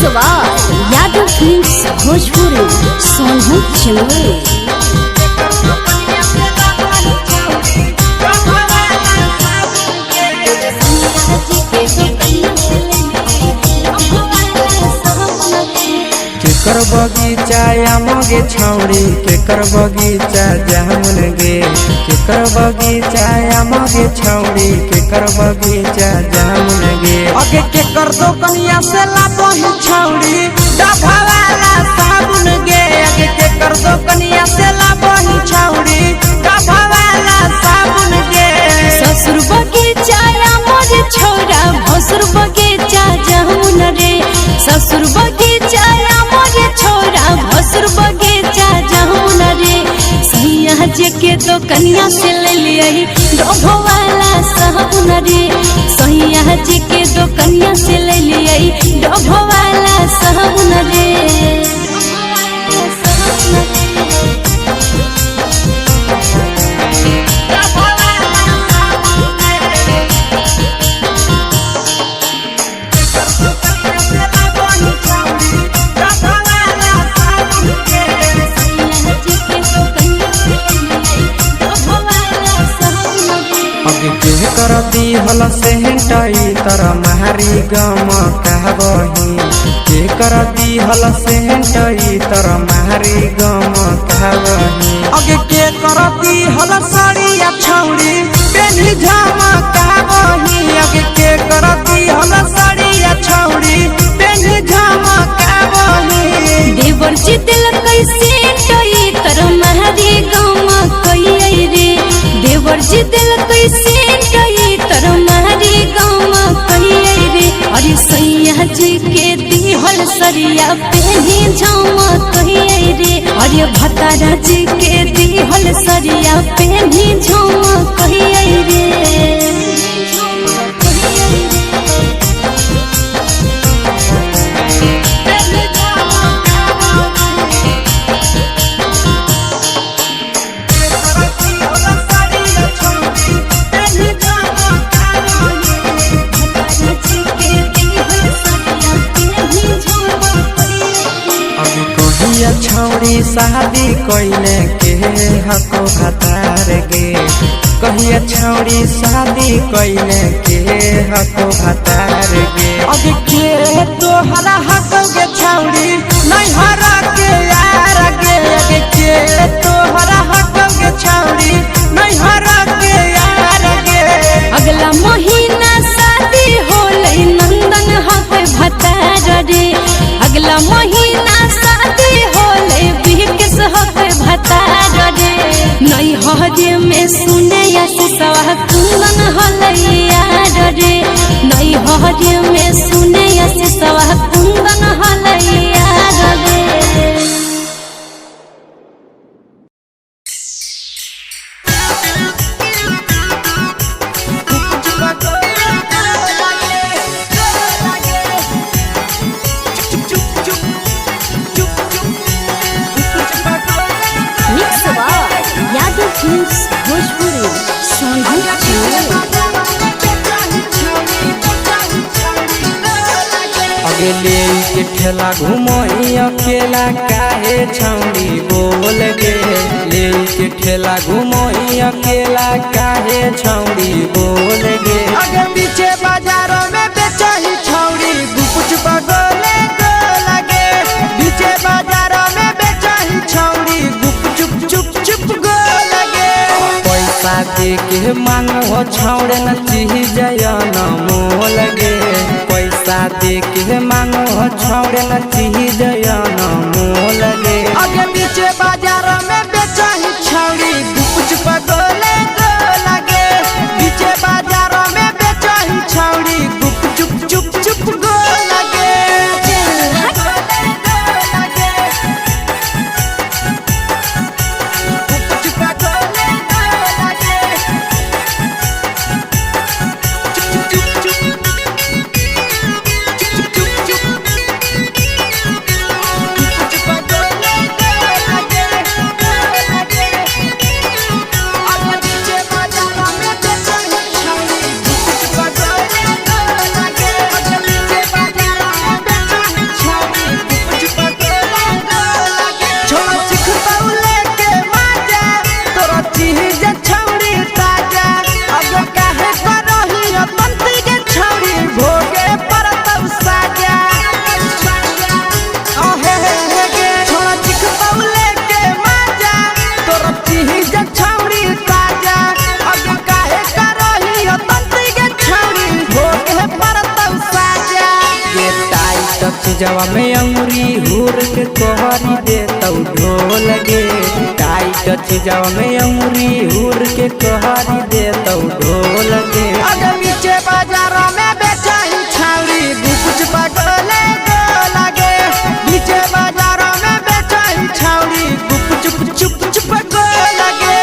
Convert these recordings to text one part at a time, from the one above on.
सवार यादव फिल्म्स भोजपुरी सोनू चिमले। केकर बगीचा आमगे छौड़ी केकर बगीचा जामुन गे केकर बगीचा आमगे छौड़ी केकर बगीचा जामुन गे अगे केकर दो कनिया से लाबही छौड़ी डभावाला साबुन गे अगे केकर दो कनिया से लाबही छौड़ी डभावाला साबुन गे ससुर बगीचा आमर छौड़ा भसुर बगीचा जामुन रे ससुर बगीचा आमर छौड़ा भसुर बगीचा जामुन रे सैया जे के दो कनिया से ले लियई डभवाला साबुन रे सैया जे के दो कनिया से ले लियई डभवाला साबुन रे। कर दी हल से हेंटाई तर मारी गम कहबही के कर दी हल से हेंटाई तर मारी गम कहबही अगे के कर दी हल साड़िया छौड़ी पेनी झामा कहबही अगे के कर दी हल साड़िया छौड़ी पेनी झामा कहबही देवर जी दिल कैसे टई तर मारी गम कई रे देवर जी दिल कैसे टई तर मारी गम कई रे अरे सैया जी के दिहल सरिया पेनी झम कई रे अरे भतारा जी के दिहल सरिया पेनी झम कई रे। छौड़ी शादी कोइले के हको भतार गे कहिया छौड़ी शादी कोइले के हको भतार गे अगे के तो हरा हको गे छौड़ी नहीं हरा के यार गे अगे के तो हरा हको गे छौड़ी नहीं हरा के यार गे अगला महीना शादी होले नंदन हके भतार रे अगला महीना शादी होले बिहकेस हके भतार रे नई हरे में सुने सवा कुंदन होले यार रे नई हरे में सुने सवा कुंदन होले यार रे। यादव फिल्म्स भोजपुरी सोनू चिमले। अगे ले के ठेला घुमोई अकेला काहे छौड़ी बोल गे ले के ठेला घुमोई अकेला काहे छौड़ी बोल गे अगे पीछे बाजारों में बेचही छौड़ी गुपुच बगले को लगे पीछे बाजारों में बेचही छौड़ी गुप चुप चुप चुप गो लगे पैसा दे के मांगो छौड़े न चीज न मोल गे पैसा दे के मांगो छौड़े न चीज न मोल गे अगे पीछे बाजारों में बेचही छौड़ी गुपुच बगले को लगे पीछे बाजारों में बेचही छौड़ी गुप चुप चुप चुप गो लगे चीजवा में अंगुरी हुर के कहरी दे तौ ढोल गे टाइट चीजवा में अंगुरी हुर के कहरी दे तौ ढोल गे अगर नीचे बाजार में बेचाई छावरी कुछ पगले लगे नीचे बाजार में बेचाई छावरी चुप चुप चुप लगे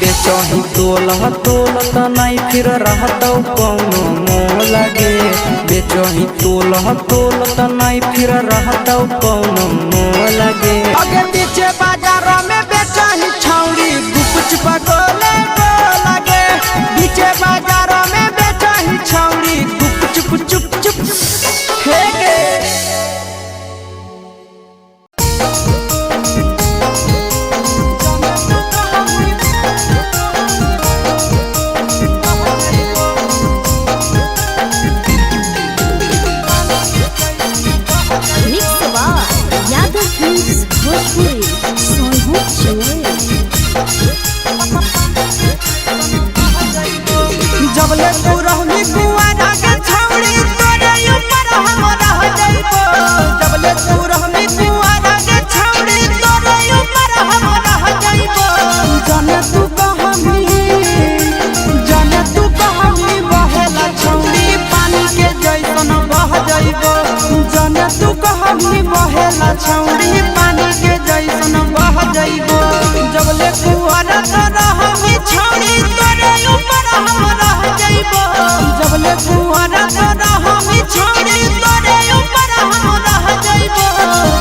बेचही तोलत नहीं फिर रहतौ कौनो मोल गे बेचही तोलत नहीं फिर रहतौ कौनो मोल गे अगे नीचे बाजार में बेचही छौरी गुपच पगले लगे नीचे बाजार में बेचही छौरी गुप चुप चुप हे गे जबले तू रहनी कुआरा के छौरी तोरे ऊपर हम रह जाइबो जबले तू रहनी कुआरा के छौरी तोरे ऊपर हम रह जाइबो जाने तू कहमी बहेला छौरी पानी के जैसन बह जाइबो जाने तू कहमी बहेला छौरी पानी के जैसन बह जाइबो जबले कुआरा तो रहमी छौरी तोरे ऊपर हम रह जाइबो जबले कुआरा तो रहमी छौरी तोरे ऊपर हम रह जाइबो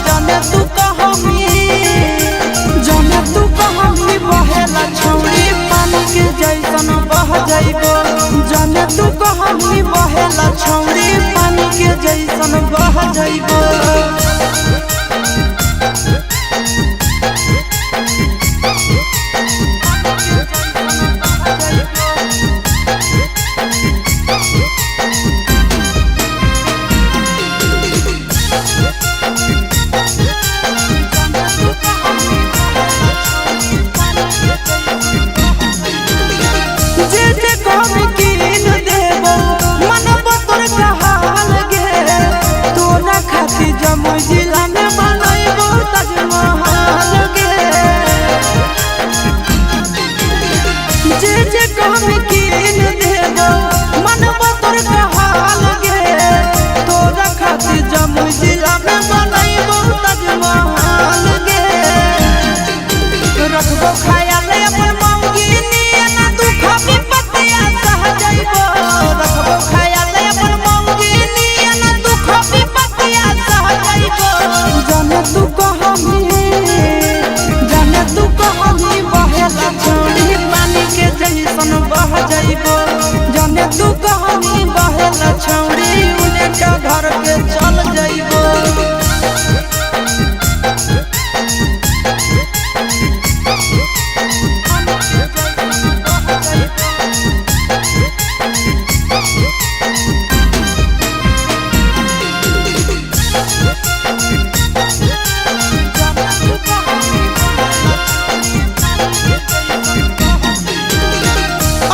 जाने तू कहमी बहेला छौरी पानी के जैसन बह जाइबो जाने तू कहमी बहेला छौरी पानी के जैसन बह जाइबो जिला में बनैबो ताजमहल गे जे कहमी कीन देबो मनबो तोर कहल गे तोरा खातिर जमुई जिला में बनैबो ताजमहल गे रखबो खायाले अपन मौगी नियना दुख विपत्तिया सह जाइबो रखबो खायाले अपन मौगी नियना दुख विपत्तिया सह जाइबो जाने तू कहमी बहेला छौरी पानी के जैसन बह जाइबो जाने तू कहमी बहेला छौरी उन्हें के घर के चल जाइबो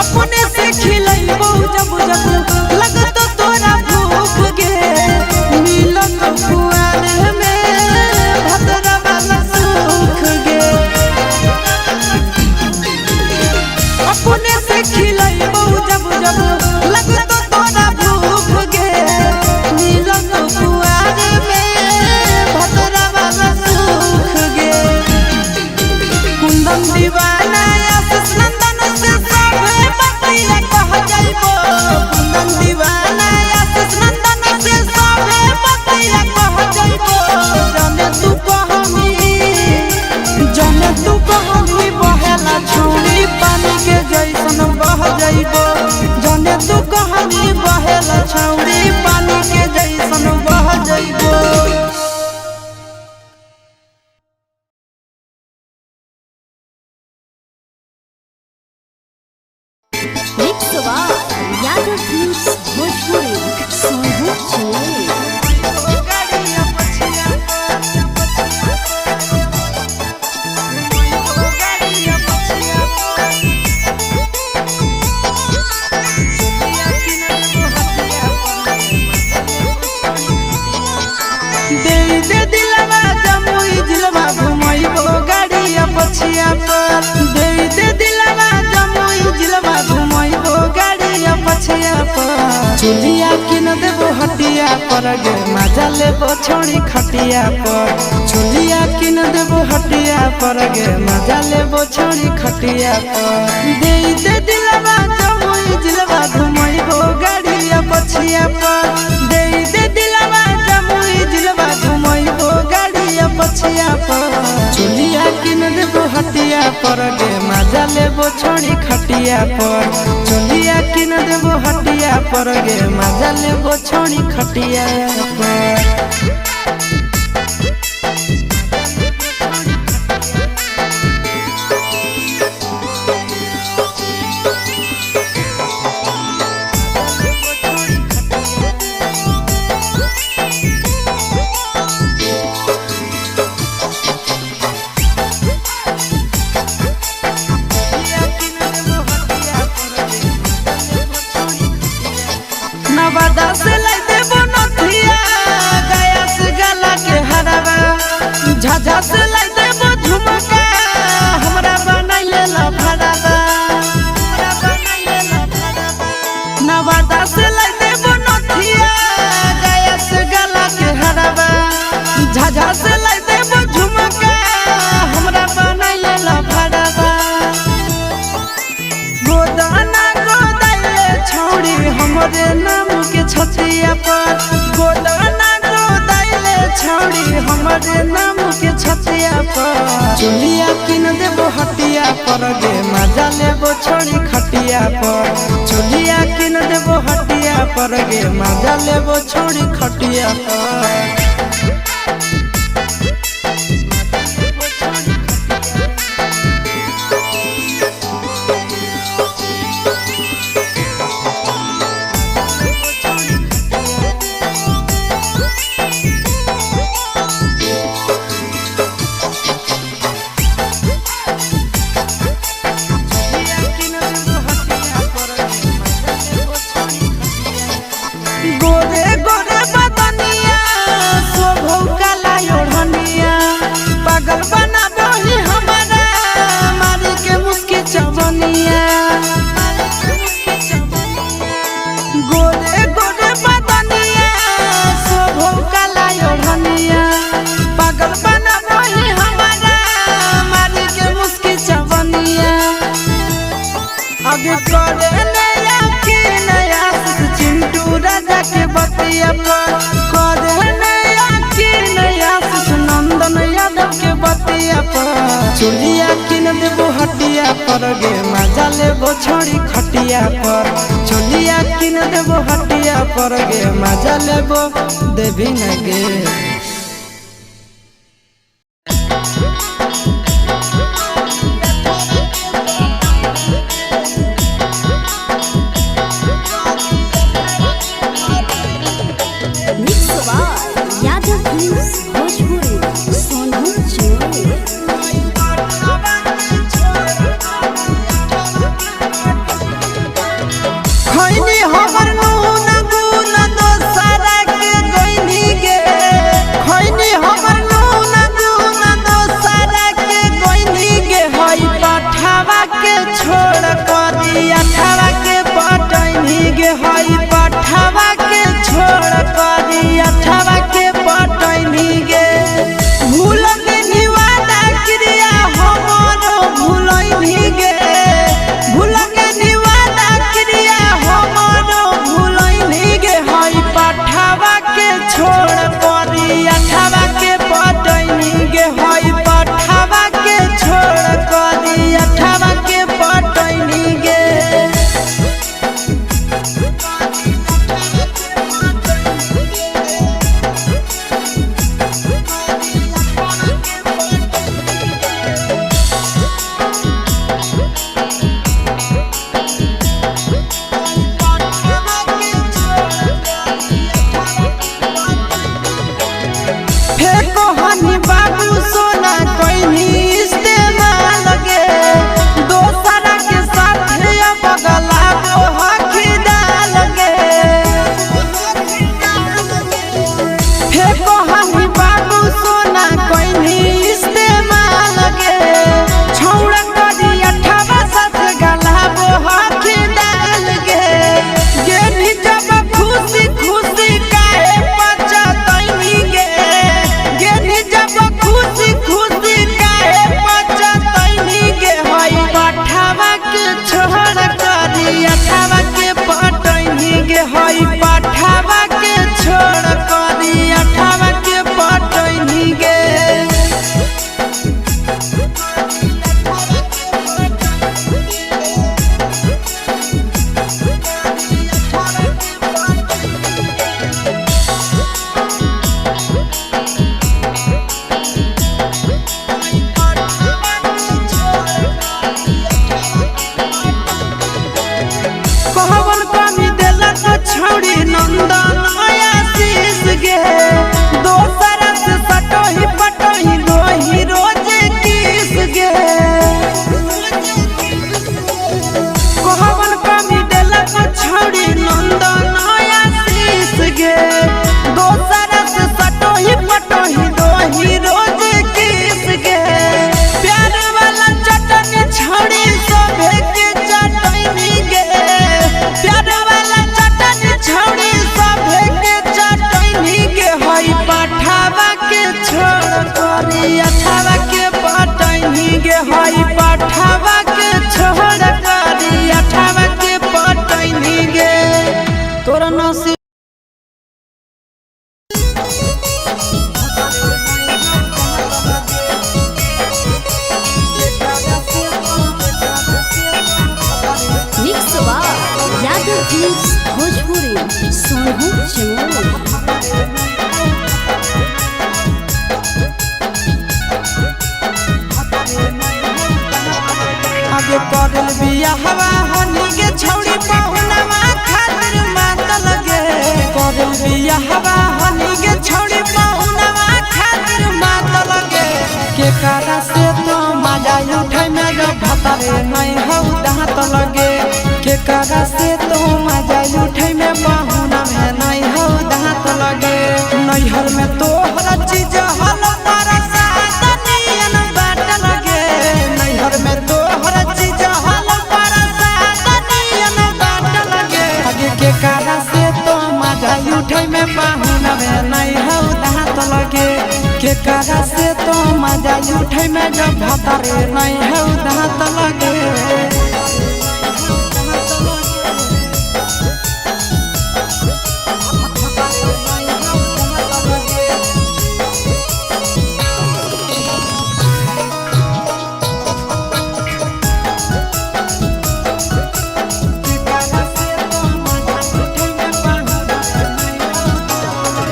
अपने से खिलैबो जब लगत तोरा भूख गे मिलत कुआर में भद्रा वाला सुख गे अपने से खिलैबो जब लगत तोरा भूख गे मिलत कुआर में Mix Yaga Films Bhojpuri Sohu Chile दे दिलवा जमुई जिलवा घुमैबो गाड़िया पछिया पर दे दिलवा जमुई जिलवा घुमैबो गाड़िया पछिया पर चुलिया किन देबो हटिया पर गे मजा लेबो छोड़ी खटिया पर चुलिया किन देबो हटिया पर गे मजा लेबो छोड़ी खटिया पर दे दिलवा जमुई जिलवा घुमैबो गाड़िया पछिया पर दे दिलवा जमुई जिलवा घुमैबो गाड़िया पछिया पर चुलिया किन देबो हटिया पर गे मजा लेबो छोड़ी खटिया पर चुलिया किन देबो हटिया पर गे मजा लेबो छोड़ी खटिया पर नवादा से लाई देबो नथिया गया से गला के हरावा झाझा से लाई देबो झुमका हमरा बनैले लफड़ावा नवादा से लाई देबो नथिया गया से गला के हरावा झाझा से लाई देबो झुमका हमरा बनैले लफड़ावा गोदाना गोदाइले छोड़ी हमरे नाम के छतिया पर गोदाना गोदाइले छोड़ी हमरे नाम के छतिया पर चुलिया किन देबो हटिया पर गे मजा लेबो छोड़ी खटिया पर चुलिया किन देबो हटिया पर गे मजा लेबो छोड़ी खटिया पर गोरे गोरे बदनिया शोभौ काला ओढ़निया पागल बनाबो ही हमारा मारी के मुस्की चवनिया गोरे गोरे बदनिया शोभौ काला ओढ़निया पागल बनाबो ही हमारा मारी के मुस्की चवनिया आगे करे नया के नया चिंटू राजा के बतिया पर करे नया के नया नंदन यादव के बतिया पर चुलिया किन देबो हटिया पर गे मजा लेबो छोड़ी खटिया पर चुलिया किन देबो हटिया पर गे मजा लेबो देबी न गे Mix Yaga Films Bhojpuri Sohu Chile खैनी हमर नून गुन दोसरा के गइनी गे करी अठावा के पटैनी गे हई पठावा के छोड़ करी अठावा के पटैनी गे छौड़ी नंदन आशीष गे दोसर से सटोही पटोही रोही रोज किस गे कोहवन कमी देलक छौड़ी नंदन आशीष गे दोसर से सटोही पटोही रोही रोज किस गे प्यार वाला चटनी छौड़ी सोभे के चटनी गे प्यार वाला छौड़ी सभे के चटनी के हई पठावा के छोड़ करी अठावा के पटनी गे हई पठावा के छोड़ करी अठावा के पटनी गे तोरा नसीब भोजपुरी सोनू चमोली आगे करल बिया हवा हनी के छौड़ी पहुनवा खातिर मात लगे करल बिया हवा हनी के छौड़ी पहुनवा खातिर मात लगे के कारा से तो मजा उठै में जो भतरे नहीं हौ दांत लगे के कारा से तो मजा उठै में पहुना में नहीं हौ दांत लगे नैहर में तो हर चीज हल परसाद नियन बाट लगे नैहर में तो हर चीज हल परसाद नियन बाट लगे आगे के कारा से तो मजा उठै में पहुना में नहीं हौ दांत लगे के कारा से तो मजा उठै में जब भतरे नहीं हौ दांत लगे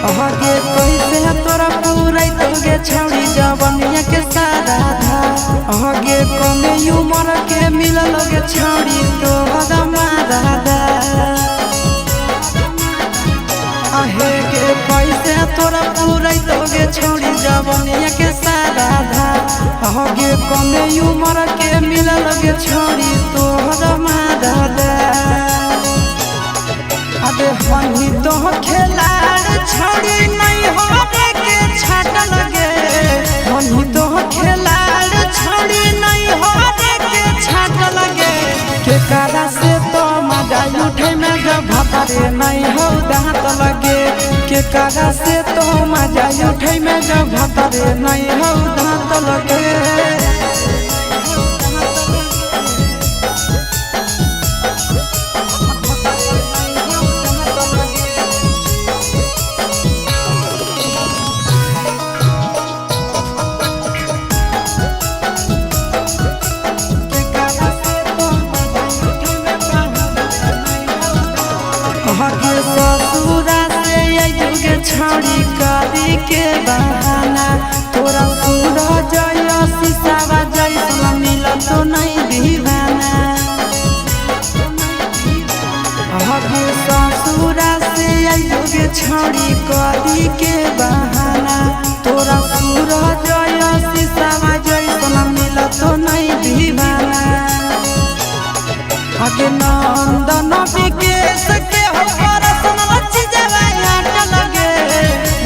आगे कैसे तोरा पूरा तोगे छौड़ी जवनिया के सारा धा आगे कमे उम्र के मिलल गे छौड़ी तो हदमा दादा आहे के कैसे तोरा पूरा तोगे छौड़ी जवनिया के सारा धा आगे कमे उम्र के मिलल गे छौड़ी तो हदमा दादा अबे हनी तो खेलाड़ छौड़ी नहीं होवे के छाट लगे हनी तो खेलाड़ छौड़ी नहीं होवे के छाट लगे के कारा से तो मजा उठे में जब भतरे नहीं हौ दांत लगे के कारा से तो मजा उठे में जब भतरे नहीं हौ दांत लगे ससुरा से युगे छौड़ी करी के बहाना तोरा सूरा जय शीशावा जैसा मिल तो नहीं दीवाना हगे ससुरा से युगे छौड़ी करी के बहाना तोरा सूरा जय शीशावा जैसा मिल तो नहीं दीवाना हगे नंदन विकेश के हो परसन लच्छी जवाया लगे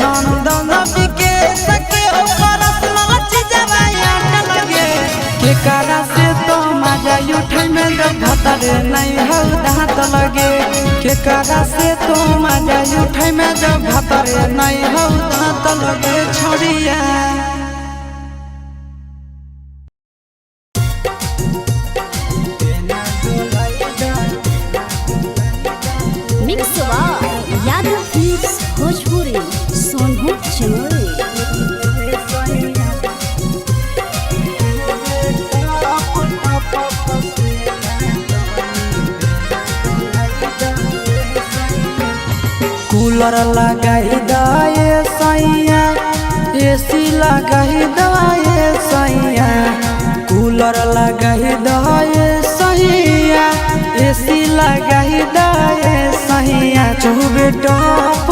नंदन विकेश के हो परसन लच्छी जवाया लगे के कारा से तो मजा उठै में जब भतरे नहीं हौ दांत लगे के कारा से तो मजा उठै में जब भतरे नहीं हौ दांत लगे छोड़िया कूलर लगाई दाए सैया एसी लगाई दाए सैया कूलर लगाई दाए सैया एसी लगाई दाए सैया चुबे टप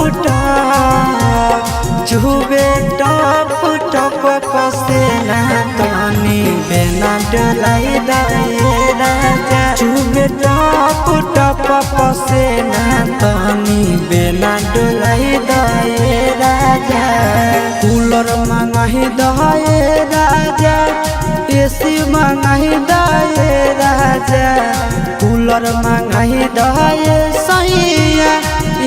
टप पसेना तनी बेना डोलाई दाए राजा चुबे टप पसेना तनी बेना डोलाई दाए राजा कूलर मंगाही दाए राजा एसी मंगाही दाए राजा कूलर मंगाही दाए सैया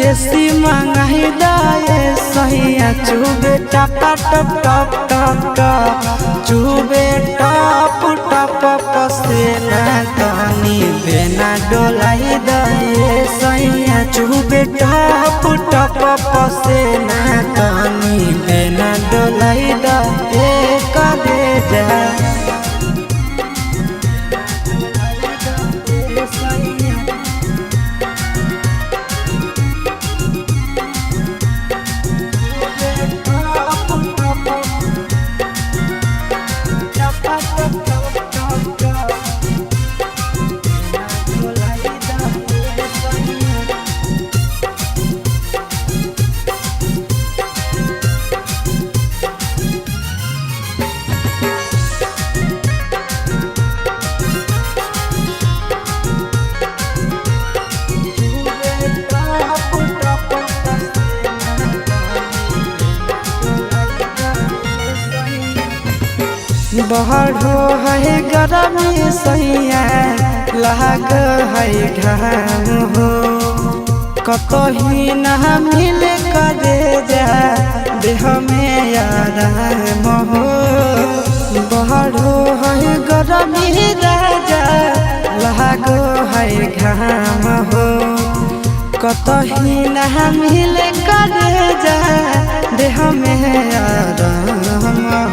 एसी मंगाही दाए सैया चुबे टप चुबे टप पसेना तनी बेना डोलाई दाए सैया चुबे टप पसेना तनी बेना डोलाई दाए कलेजा बहरो है गरमी सैया लाग है घाम हो कतही न मिल करे जा देह में आराम हो बहरो है गरमी राजा लाग है घाम हो कतही न मिल करे जा देह में आराम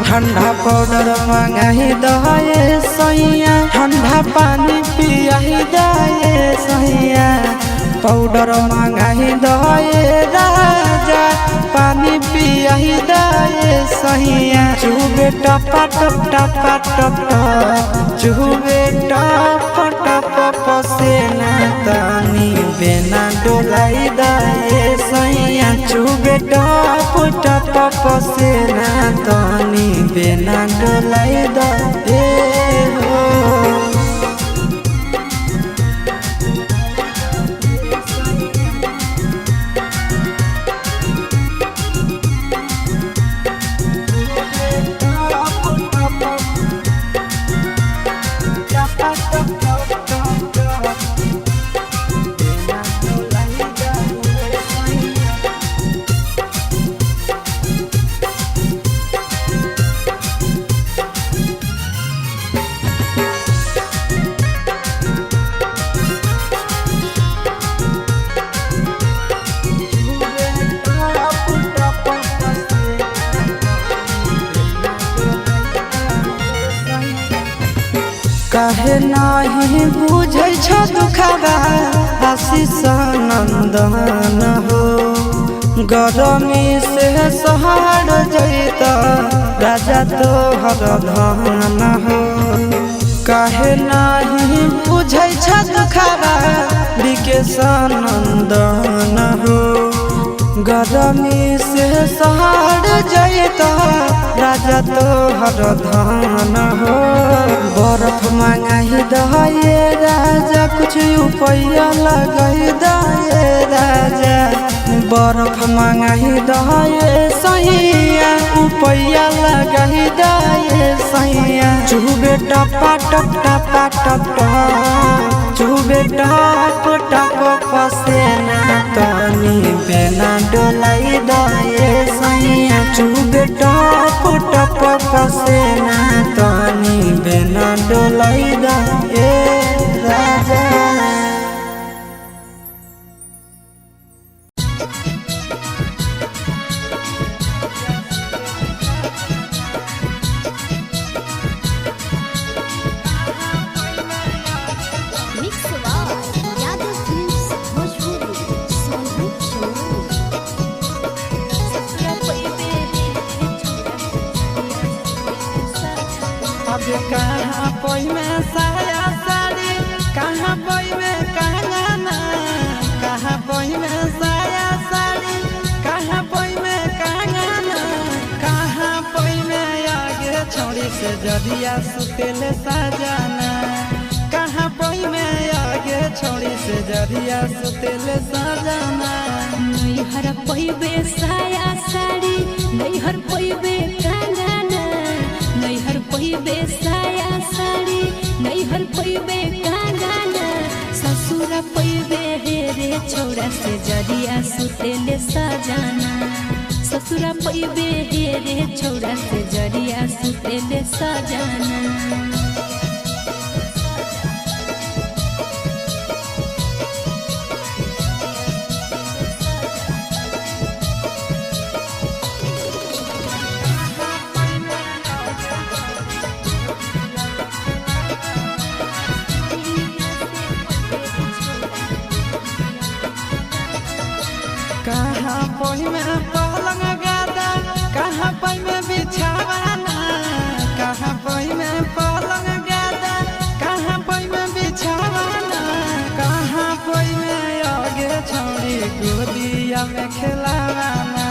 ठंडा पाउडर मंगाही दाए सैया ठंडा पानी पियाही दाए सैया पाउडर मंगाही दाए राजा पानी पियाही दाए सैया चुबे टप चुबे टप पसेना तनी बेना डोलाई दाए सैया चुबे टप पसेना तनी बेना डोलाई दाए हो काहे नाही बुझै छ दुखबा आशीष नंदन हो गरमी से सहर जैत राजा तोहर धन हो काहे नाही बुझै छ दुखबा विकेश नंदन हो गरमी से सहर जैत राजा तोहर धन हो बर्फ मंगाही दाए राजा कुछ रुपया लगाई दाए राजा बर्फ मंगाही दाए सैया रुपया लगाई दाए सैया चुबे टप चुबे टप पसेना तनी बेना डोलाई दाए सैया चुबे टप पसेना तनी बेना डोलाई दाए राजा Mix Yaदव Films Bhojpuri Sonali Channel जरिया सुतेले साजाना कहाँ पई में आगे छोड़ी से जरिया सुतेले साजाना नैहर पैबे साया साड़ी नैहर पैबे कंगना नैहर पैबे साया साड़ी नैहर पैबे कंगना ससुर पैबे हेरे छोड़ा से जरिया सुतेले साजाना ससुर पैबे हेरे छोड़ा से जरिया सुतेले साजाना कहाँ पई में पलंग गादा कहाँ पई में बिछावाना कहाँ पई में पलंग गादा कहाँ पई में बिछावाना कहाँ पई में आगे छोड़ी गोदिया में खिलावाना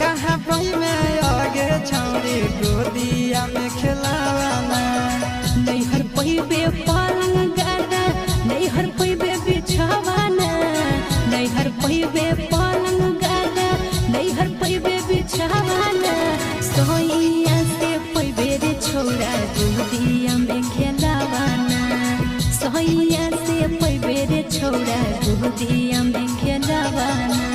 कहाँ पई में आगे छोड़ी गोदिया में खिलावाना नैहर पैबे पलंग गादा नैहर पैबे बिछावाना नैहर पैबे पलंग गादा नैहर पैबे बिछावाना सोइया से पैबे रे छोड़ा गोदिया में खेलावाना सोइया से पैबे रे छोड़ा गोदिया में खेलावाना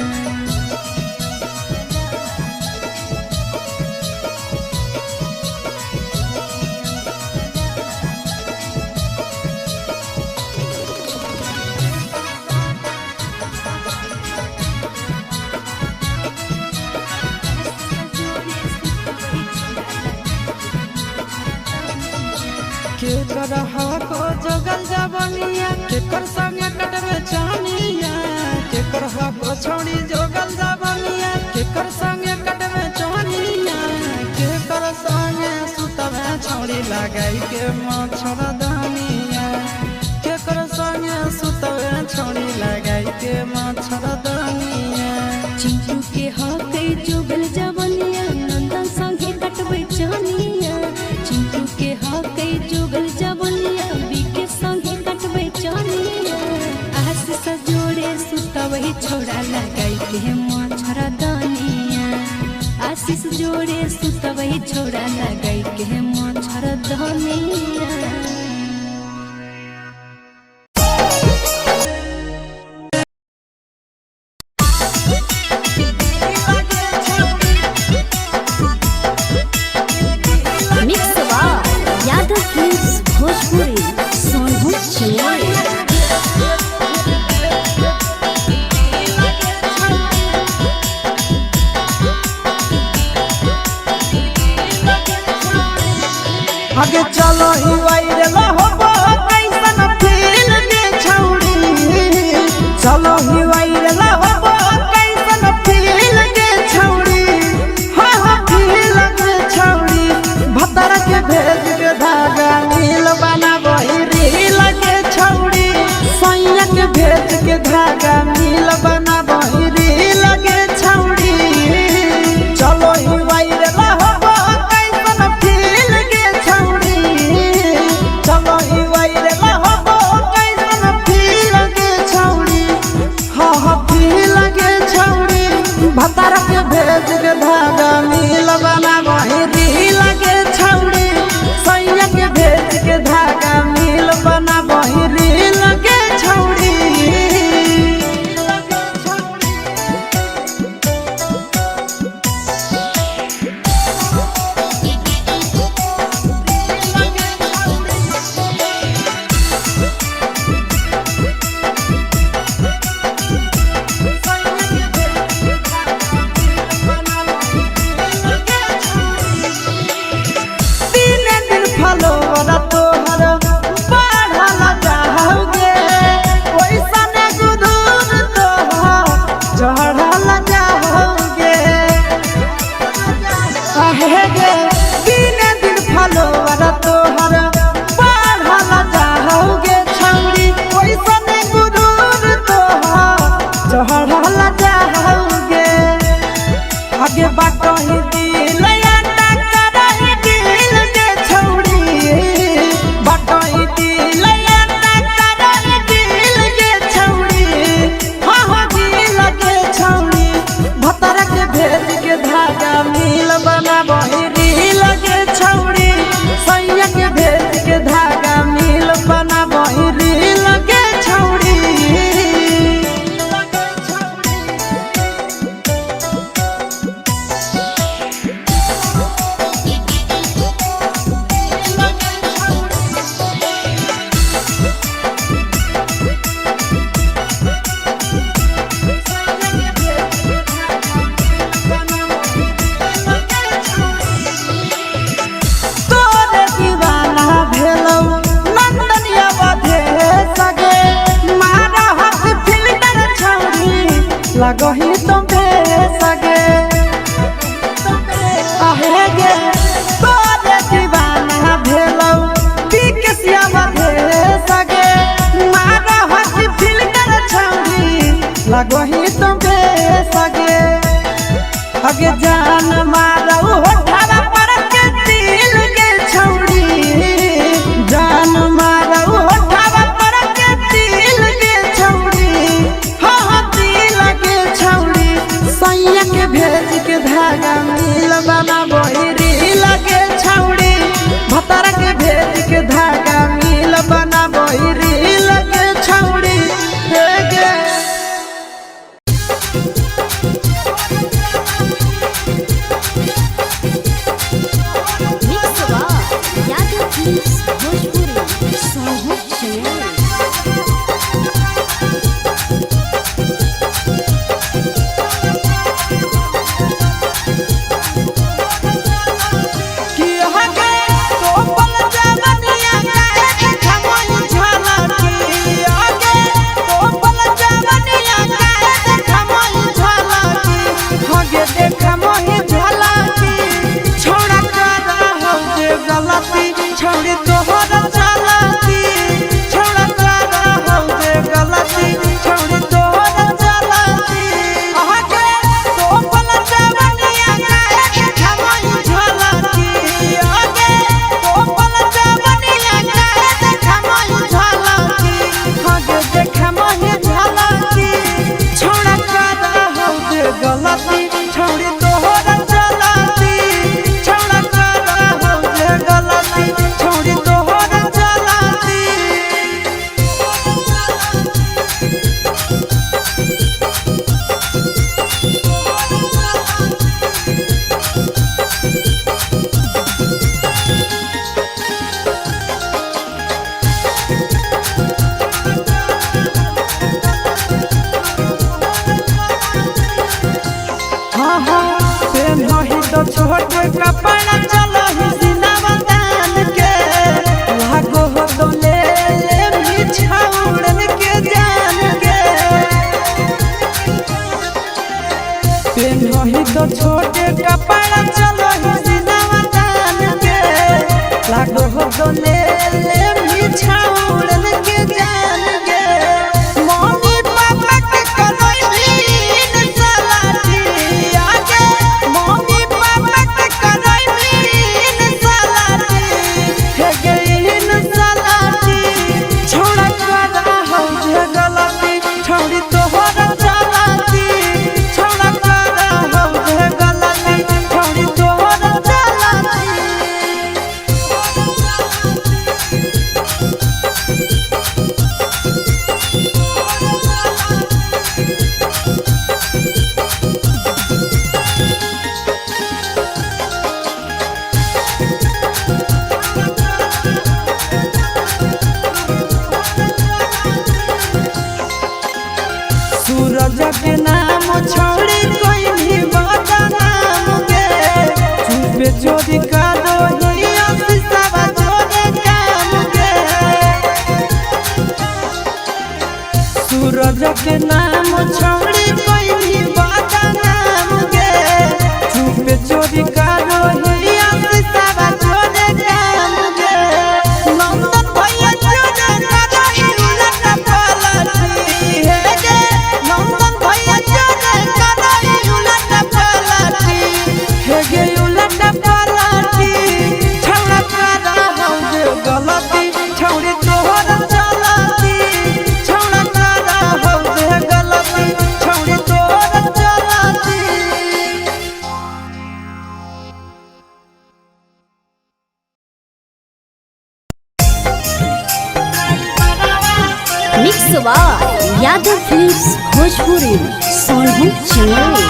केकर हको जगल जबनिया केकर संगे कटबे चानिया केकर हको छोड़ी जगल जबनिया केकर संगे कटबे चानिया केकर संगे सुतबे छोड़ी लगाई के मच्छर दानिया केकर संगे सुतबे छोड़ी लगाई के मच्छर दानिया चिंटू के हके जुगल जबनिया नंदन संगे कटबे चानिया चिंटू के हके जुगल जबनिया बीके संगे कटबे चानिया आशीष जोड़े सुतवही छोड़ा लगाई के मच्छर दानिया आशीष जोड़े सुतवही छोड़ा लगाई के मच्छर दानिया आगे चलो ही वायरल लगही तुम सगे आहे गे तोरे दीवाना भेलौ पिकसिया भे सगे मारा हसी फिल्टर छौरी लगही तुम सगे अगे जान मारौ होठवा पर के दिल के छौरी जान मारौ होठवा पर के दिल के छौरी हाँ दिल के छौरी सैया के भेज के धागा मिल बाबा बहिरी लगे छौरी भतारा के भेज के धागा मिल बना बहिरी लगे छौरी हे गे छौड़ी तोहर चलती छौड़ा करा हो दे गलती छौड़ी तोहर चलती आगे तो पल जवनिया काहे के खमई झलती आगे तो पल जवनिया काहे के खमई झलती आगे दे खमई झलती छौड़ा करा हो दे गलती छौड़ी तोहर चलती छौड़ा करा हो दे गलती छौड़ी तोहर चलती हाँ हाँ प्रेम नहीं तो छोट कपड़ा चलो ही सिनेमा तान के लागो हो तो ले मिछाउड़न के जान के प्रेम नहीं तो छोटे कपड़ा चलो ही सिनेमा तान के लागो हो तो ले मिछाउड़न के जान के मम्मी पापा के करैलीन सलाटी आगे मम्मी पापा के करैलीन सलाटी हे गईन सलाटी छोड़ा करा हो जे गलती छौड़ी तोहर चलती छोड़ा करा हो जे गलती छौड़ी तोहर चलती सूरज के नाम छौड़ी कोई भी बता नाम गे चुपे चोरी का दो ही अफिसवा जोरे काम गे सूरज के नाम छौड़ी कोई भी बता नाम गे चुपे चोरी का दो ही अफिसवा जोरे काम गे नंदन भैया जोरे करही उलट पलटी हे गे नंदन भैया जोरे करही उलट पलटी हे गे उलट पलटी छौड़ा करा हो दे गलती छौड़ी तोहर चलती छौड़ा करा हो दे गलती छौड़ी तोहर चलती mix by Yadav films Bhojpuri Sonu channel.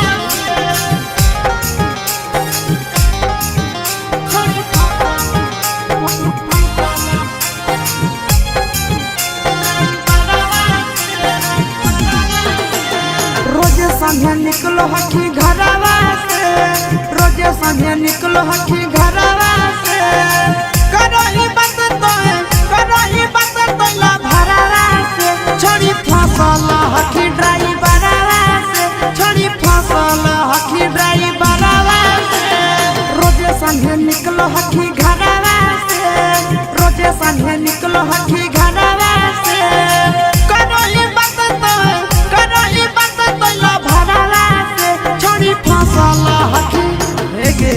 रोजे संगे निकलो हकी घरवा से रोजे संगे निकलो हकी घरवा से करही बात तो ला भरवा से छोड़ी फसल हकी ड्राइवरवा से संगे निकलो हकी घरवा से करही बात तो ला भरवा से छोड़ी फसल हकी हेगे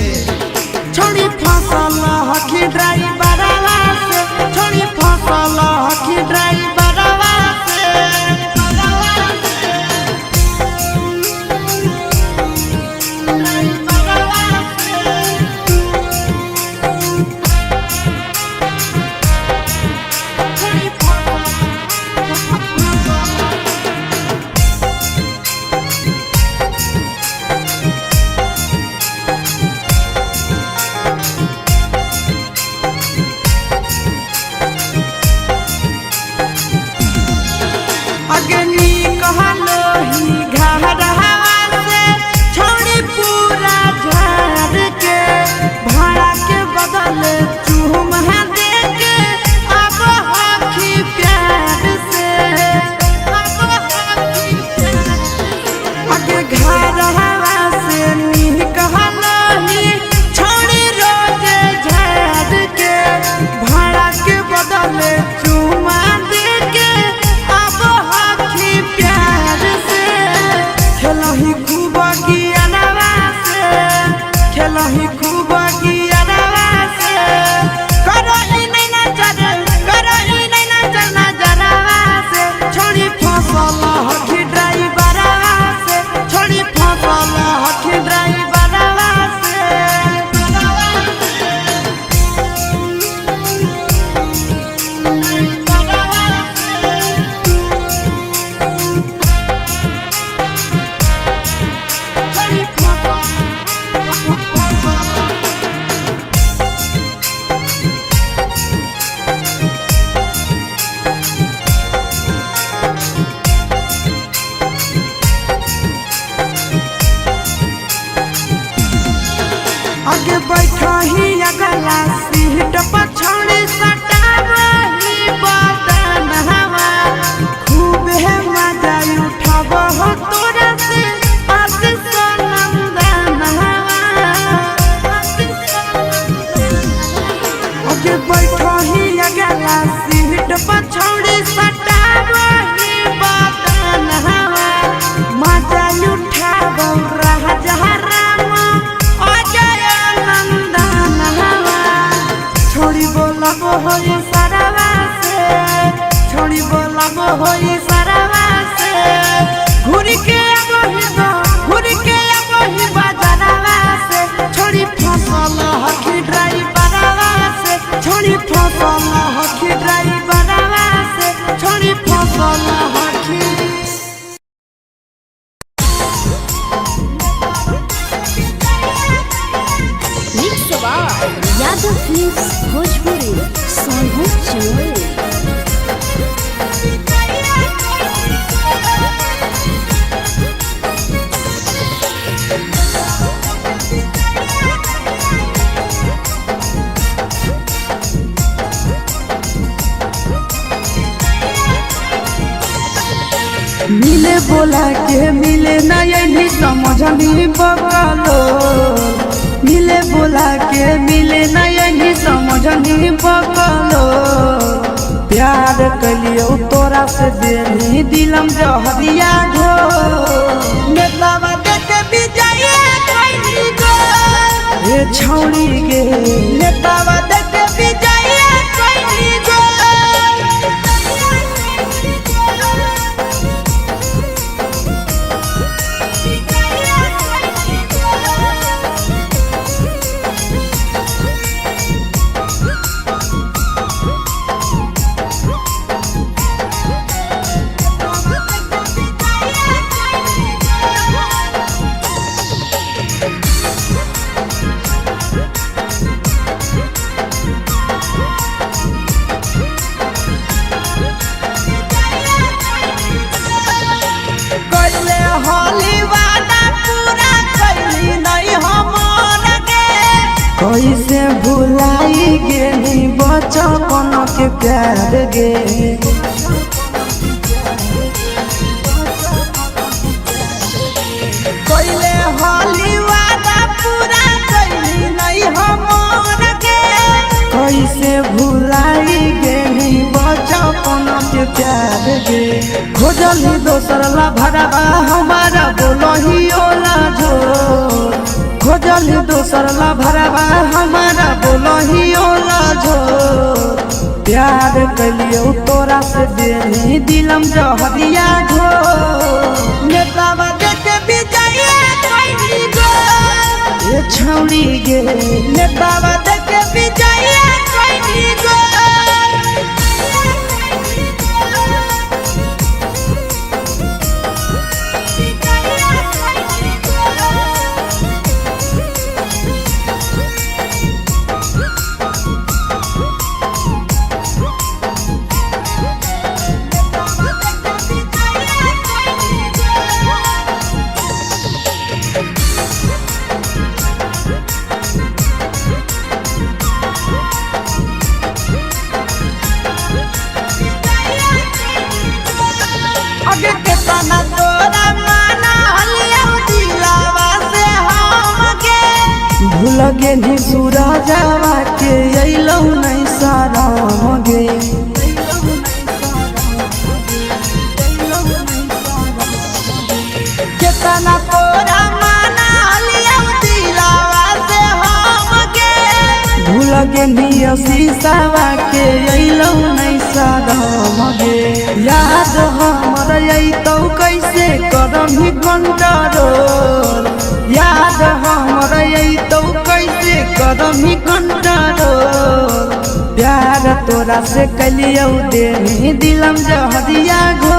छोड़ी फसल हकी ड्राइवरवा से छोड़ी फसल हकी ड्राइवरवा से अग्नि कहलो ही घरवा से छोड़ी पूरा झाड़ के भाड़ा के बदल चूम दे के अब हकी प्यार से अगे घरवा से नी कहलो ही छोड़ी रोज झाड़ के भाड़ा के बदल चूम दे के अब हकी प्यार से खेलही खूब गियानवा से खेलही खूब गियानवा से करही नहीं नजर नजरवा से छोड़ी फसल हकी ड्राइवरवा से छोड़ी फसल हकी ड्राइवरवा से आगे बैठही अगला सीट पछड़ी सटावही बदन हवा खूब है मजा उठाव हो तोरा से आशीष नंदन हवा आगे बैठही अगला सीट पछड़ी सटावही बदन हवा मजा उठाव रह जहराम छोड़ी बोलाबो होई सारावा से छोड़ी बोलाबो होई सारावा से घुरी के आबो ही बाजारवा से छोड़ी फसल हकी ड्राइवरवा से छोड़ी फसल हकी ड्राइवरवा से छोड़ी फसल हकी यादव फिल्म्स भोजपुरी सोनू चोर मिले बोला के मिले नहीं समझनी बगलो मिले बोला के मिले नहीं समझनी बगलो प्यार कलियो तोरा से देनी दिलम जहरिया घो नेतावा देखे विजय खैनी गो ए छौड़ी गे नेतावा देखे विजय खैनी गो कैसे भुलाई गेली बचपन के प्यार गे कैले होली वादा पूरा कैली नहीं हमर गे कैसे भुलाई प्यार गे खोजल ही दोसर ला भरवा हमारा बोलो ही ओला झो खोजल ही दोसर ला भरवा हमारा बोलो ही ओला झो प्यार कलियो तोरा से बेनी दिलम जहरिया झो नेतावा देखे बिजाइए कोई गो ये छौड़ी गे नेतावा देखे बिजाइए कोई गो लगे नी सूरजवा के अइलौ नहीं साराम गे केतना तोरा माना लियौ दिलावा से हम गे भूल गे नी शीशावा के अइलौ नहीं साराम गे याद हमर अइतौ कैसे करम ही कंट्रोल याद हमर अइतौ कैसे करम ही कंट्रोल प्यार तोरा से कलियौ देनी दिलम जहरिया घो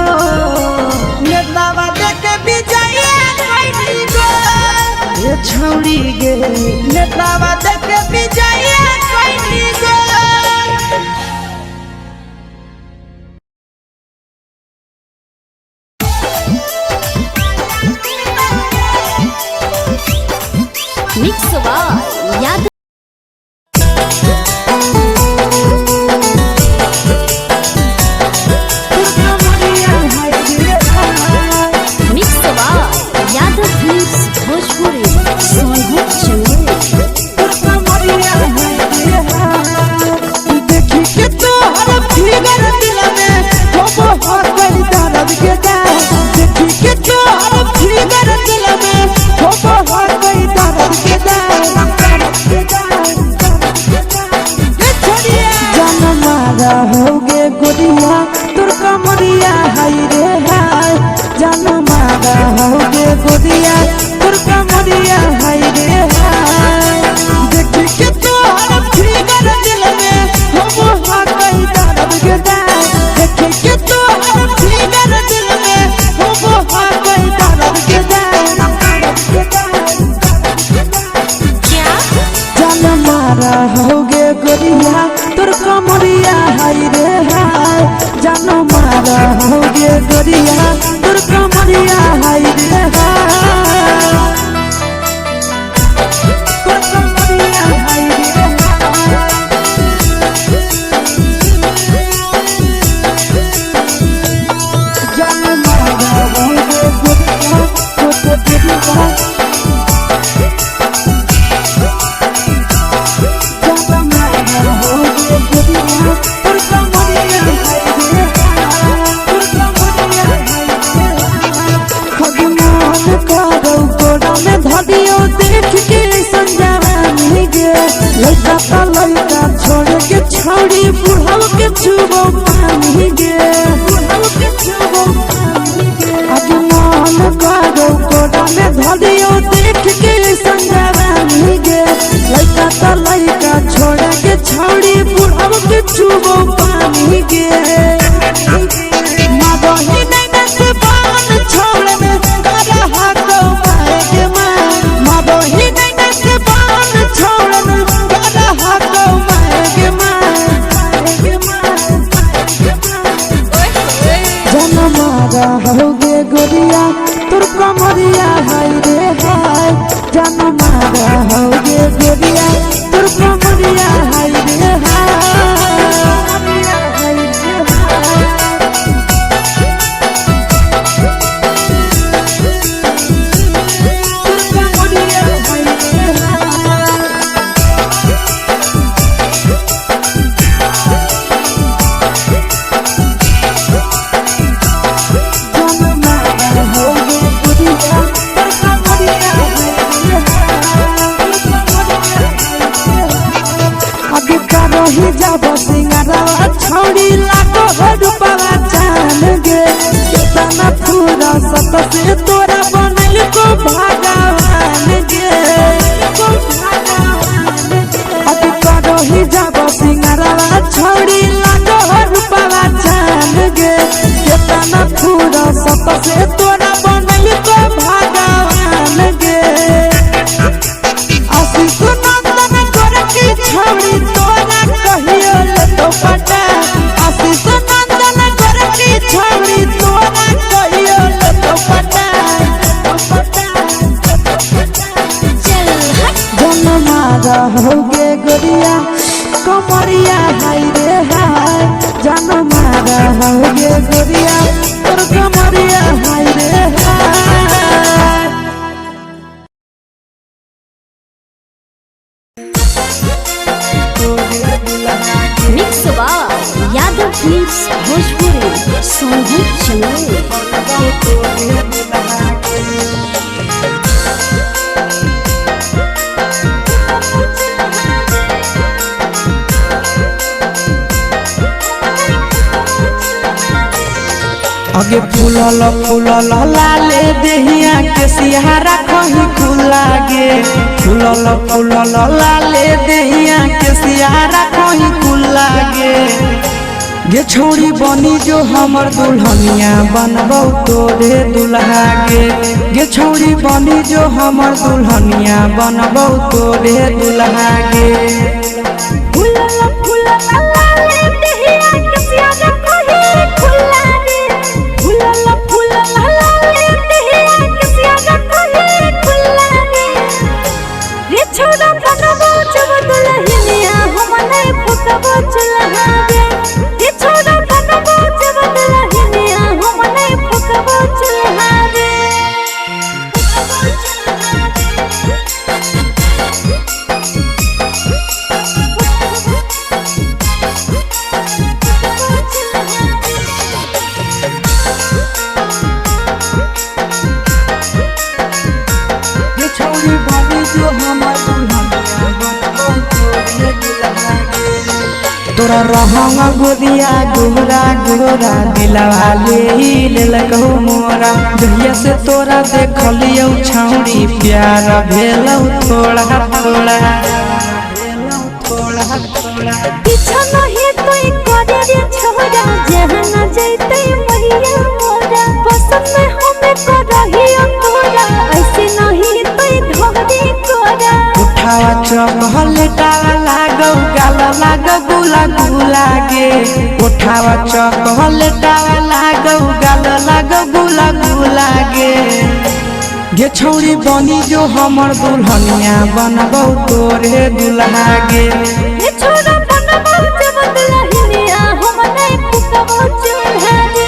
नेतावा देखे बिजाइए कोई गो ये छौड़ी गे नेतावा देखे बिजाइए कोई गो मिक्स बाय याद mix by Yadav films Bhojpuri Sonbhadra देखी के तोहर फिगर दिल में हो बहुत बड़ी दर्द के जाए देखी के तोहर फिगर दिल में हो बहुत बड़ी दर्द के जाए जान मारा होगे गोरिया तोर कमरिया हाय रे हाय जान मारा होगे गोरिया तोर कमरिया हाय रे हाय देखी के तोहर फिगर दिल में हो बहुत बड़ी दर्द के जाए देखी के तोहर फिगर दिल में हो बहुत बड़ी दर्द के जाए जान मारा होगे गोरिया तोर कमरिया हाय रे हाय जान मारा होगे गोरिया तोर कमरिया हाय रे हाय तोर कमरिया हाय रे जान मारा होगे गोरिया तोर कमरिया धदियो देख के संजवानी गे लइका ता लइका छोड़ के छौड़ी बुढ़ाव के छुबो पानी गे बुढ़ाव के छुबो पानी गे आज मन करो कोडा में धदियो देख के संजवानी गे लइका ता लइका छोड़ के छौड़ी बुढ़ाव के छुबो पानी गे मादही नैना से बान छोड़ में करा हाथों पाए के मादही नैना से बान छोड़ में करा हाथों पाए के जन मारा होगे गोरिया तोर कमरिया हाय रे हाय जन मारा होगे गोरिया तोर कमरिया हाय रे हाय रही जब सिंगारवा छौड़ी लागो रूपवा जान गे केतना पूरा सत से तोरा बनल को भगवान गे अति रही जब सिंगारवा छौड़ी लागो रूपवा जान गे केतना पूरा सत से तोरा बनल को भगवान गे आशीष नंदन गोरखी छौड़ी तोरा कहियो ले तो पटा आशीष नंदन गोरखी छौड़ी तोरा कहियो ले तो पटा जनमा रहोगे गोरिया कमरिया हाय रे हाय जनमा रहोगे गोरिया तोर कमरिया हाय रे हाय। Mix by Yadav films Bhojpuri Sonu channel. आगे फूलल फूलल लाले देहिया के सिहारा कहीं खुला गे फूलल फूलल लाले देहिया के सिहारा कहीं खुला गे छोड़ी बनी जो हमर दुल्हनिया बनबौ तोरे दुल्हा गे छोड़ी बनी जो हमर दुल्हनिया बनबौ तोरे दुल्हा गे। फूलल फूलल लाले देहिया के सिहारा कहीं खुला गे फूलल फूलल लाले देहिया के सिहारा कहीं खुला गे रे छोड़ा बनबो जब दुल्हनिया हम नहीं फुकबो चुल्हा गे रे छोड़ा बनबो जब दुल्हनिया हम नहीं फुकबो चुल्हा गे। छोड़ी बनी जो हमर दुल्हनिया बनबौ तोरे दुल्हा गे। तोरा रहंगा गोदिया गोरा गोरा दिलवा ले लगौ मोरा जहिया से तोरा देखलियौ छौड़ी प्यार भेलौ थोड़ा थोड़ा पीछा नहीं तोई करे रे छोरा जहां न जैते मैया मोरा पसंद में हमें करहियो तोरा ऐसे नहीं तोई धोरी कोरा उठावा चपहलेटा लागौ गाल लागौ गुला गुला गे उठावा चपहलेटा लागौ गाल लागौ गुला गुला गे छौड़ी बनी जो हमर दुल्हनिया बनबौ तोरे दुल्हा गे। ये छोरा बनबो जब दुल्हनिया हम नहीं फुकबो चुल्हा गे।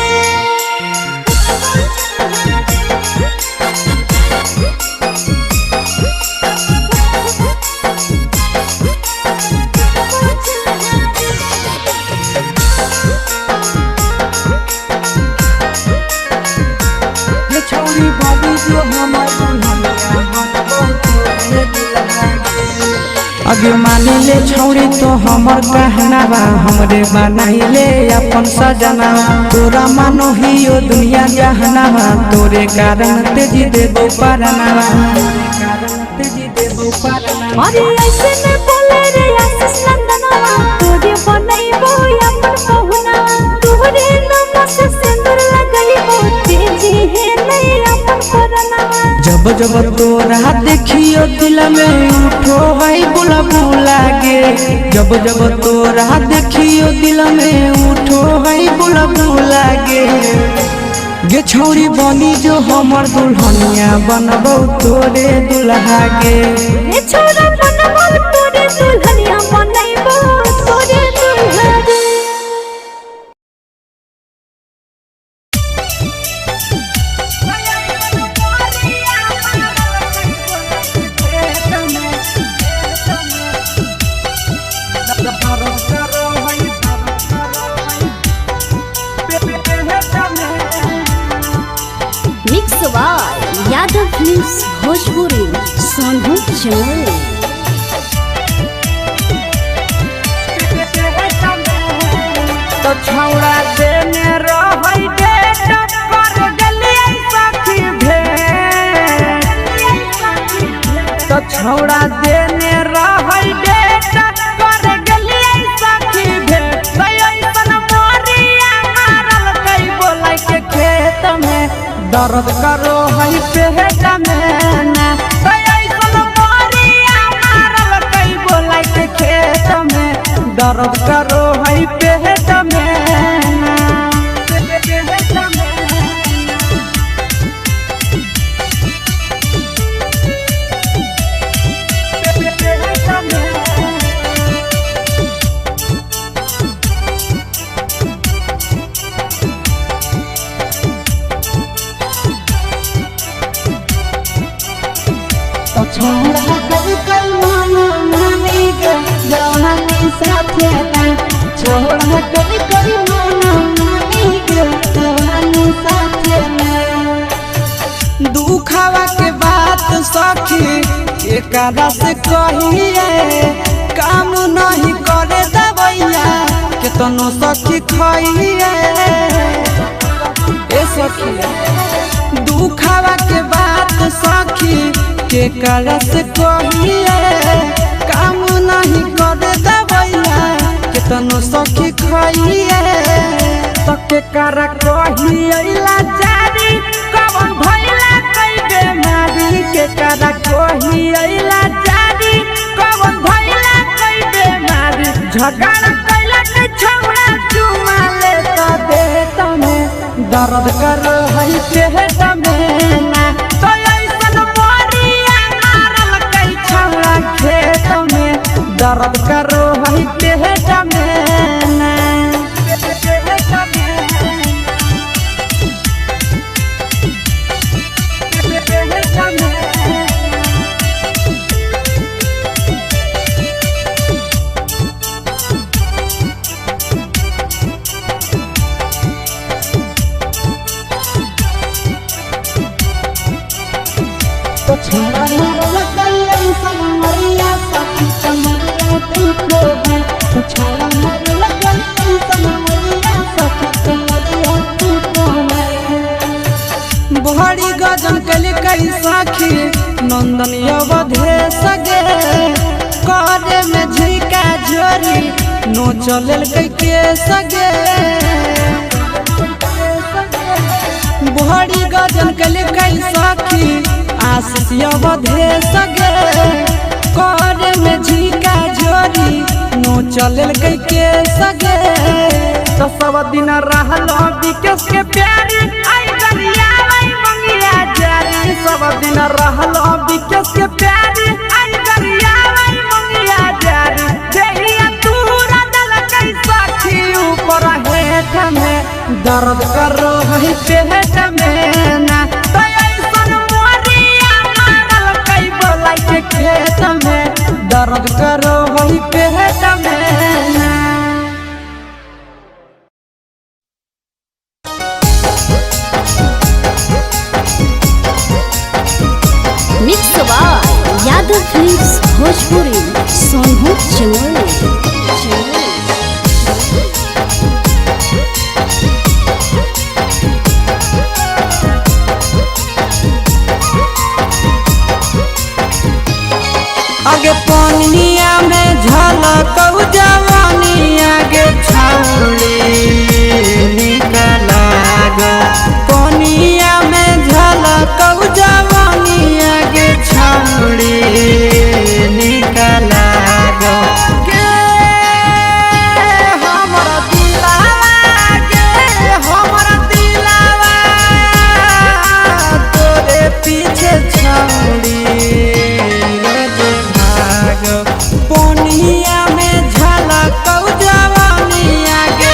छौड़ी बनी जो हमर दुल्हनिया बनबौ तोरे दुल्हा गे। अगे मानी ले छौड़ी तो हमर कहनावा हमरे बनाइले अपन सजना तोरा मानो हियो दुनिया जहनावा तोरे कारण तेजी देबो परनावा अरे ऐसे न बोले रे आशीष नंदनवा तोरे बनैबो अपन पहुना तोरे नाम से सिंदूर लगैबो तेजी है नहीं अपन परनावा जब जब तोरा देखियो दिल में उठो है बुलबुला गे जब जब तोरा देखियो दिल में उठो है बुलबुला गे छौड़ी बनी जो हमर दुल्हनिया बनबौ तोरे दुल्हा गे। ये छोरा बनबो तोरे दुल्हनिया बनैबो तोरे दुल्हा गे। Mix by Yadav films Bhojpuri Sonu channel. तो छौड़ा देने रहै डेट कर गलिए सखी भेट तो छौड़ा देने रहै डेट कर गलिए सखी भेट ऐसन मोरिया मारल कई बोलै के खेत में दर्द करो है पेट में ना ऐसन मोरिया मारल कई बोलै के खेत में दर्द करो है पेट में ना छोड़ा कभी कल माना मानी के जवानी साथे ना छोड़ा कभी कल माना मानी के जवानी साथे ना दुखावा के बात सखी एकरा से कहिए काम नहीं करे दवैया केतनो सखी खाइए ए सखी दुखावा के बात सखी के करस कहिए काम नहीं करे दवैया केतनो सखी खाइए तो के कर कहिए लाचारी कवन भइला कई बेमारी के कर कहिए लाचारी कवन भइला कई बेमारी झगड़ा कैला के छौड़ा चुमा ले तो दे तमे दर्द कर है पेट में ना तो ऐसन मोरिया मारल कई छौड़ा खेत में दर्द करो है पेट में ना तो छोड़ा मारल कई ऐसन मरिया सखी कमरिया तुमको है तो छोड़ा मारल कई ऐसन मरिया सखी कमरिया तुमको है बहरी गजन कली कई साखी नंदन अवधे सगे करे में झिका झोरी नो चलल कई के सगे बहरी गजन कली कई साखी आशीष अवधे सगे करे में झिका झोरी नो चलल कई के सगे तो सब दिन रहल विकेश के प्यारी आई गरिया आई मंगिया जारी सब दिन रहल विकेश के प्यारी आई गरिया आई मंगिया जारी देहिया तूरा दल कई साखी ऊपर हेठ में दर्द करो है पेट में ना तो ऐसन मोरिया मारल कई बोलै के खेत में दर्द करो है पेट में ना mix by Yadav films Bhojpuri Sonbhadra Chamoli आगे पानिया में झलकौ जवानी आगे छौड़ी निकला गो पानिया में झलकौ जवानी आगे छौड़ी निकला गो गे हमरा दिलावा तोरे पीछे छौड़ी पानिया में झलकौ जवानी आगे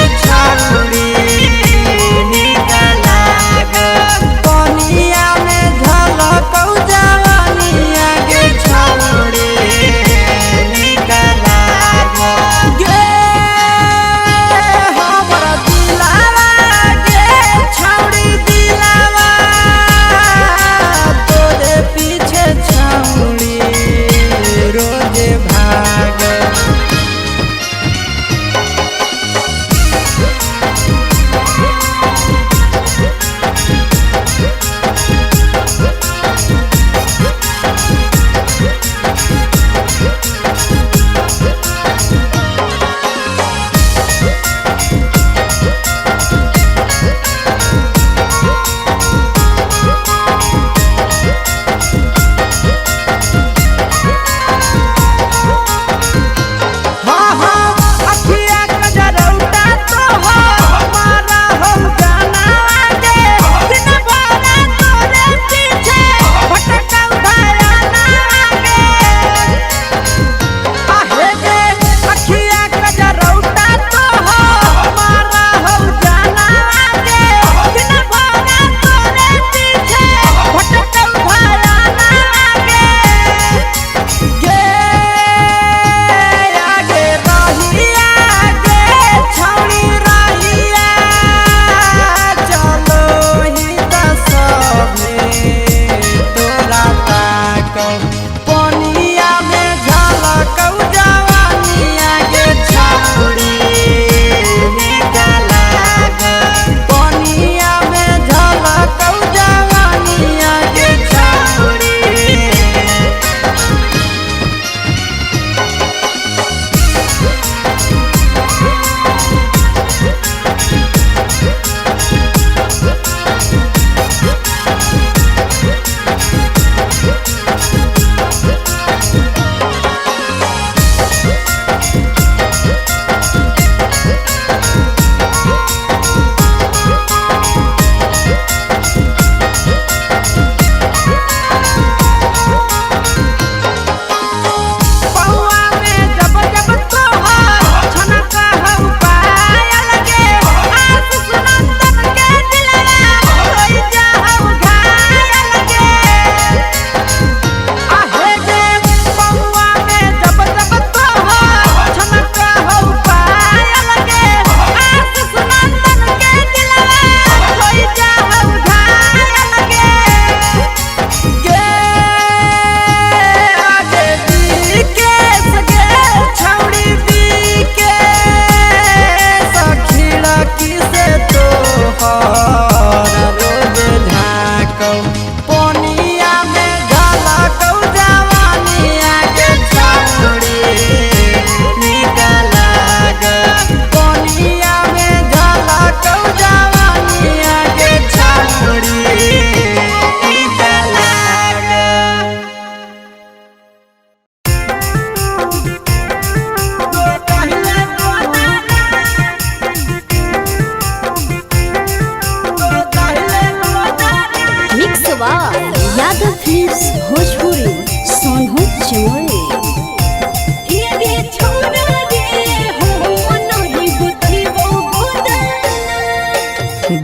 यादव फिल्म्स भोजपुरी सोनू चमोली।